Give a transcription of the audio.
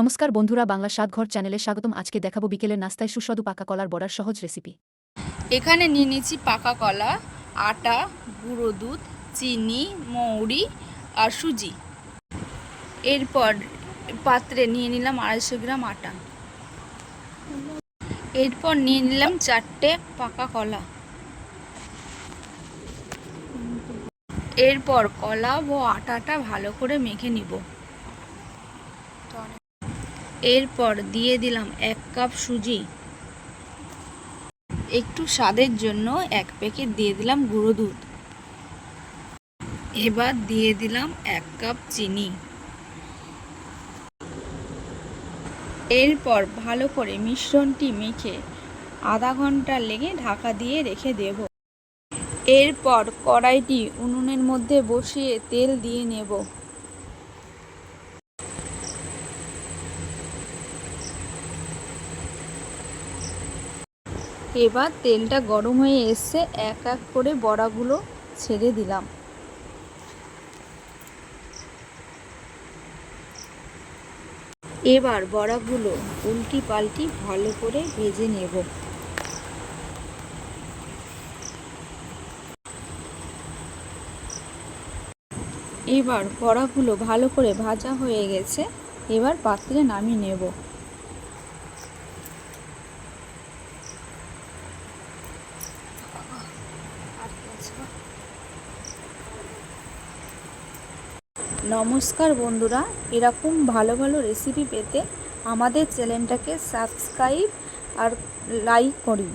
নমস্কার বন্ধুরা, বাংলা স্বাদঘর চ্যানেলে স্বাগতম। আজকে দেখাবো বিকেলের নাস্তায় সুস্বাদু পাকা কলার বড়ার সহজ রেসিপি। এখানে নিয়ে নিয়েছি পাকা কলা, আটা, গুঁড়ো দুধ, চিনি, মৌরি আর সুজি। এরপর পাত্রে নিয়ে নিলাম 250 গ্রাম আটা। এরপর নিয়ে নিলাম 4টে পাকা কলা। এরপর কলা ও আটাটা ভালো করে মেখে নিব। এরপর দিয়ে দিলাম 1 কাপ সুজি। একটু স্বাদের জন্য 1 প্যাকেট দিয়ে দিলাম গুঁড়ো দুধ। এবার দিয়ে দিলাম 1 কাপ চিনি। এরপর ভালো করে মিশ্রণটি মেখে আধা ঘন্টা লেগে ঢাকা দিয়ে রেখে দেব। এরপর কড়াইটি উনুনের মধ্যে বসিয়ে তেল দিয়ে নেব। এবার তেলটা গরম হয়ে এসে এক এক করে বড়াগুলো ছেড়ে দিলাম। এবার বড়াগুলো উল্টি পাল্টি ভালো করে ভেজে নেব। এবার বড়াগুলো ভালো করে ভাজা হয়ে গেছে, এবার পাত্রে নামিয়ে নেব। নমস্কার বন্ধুরা, এরকম ভালো ভালো রেসিপি পেতে আমাদের চ্যানেলটাকে সাবস্ক্রাইব আর লাইক করুন।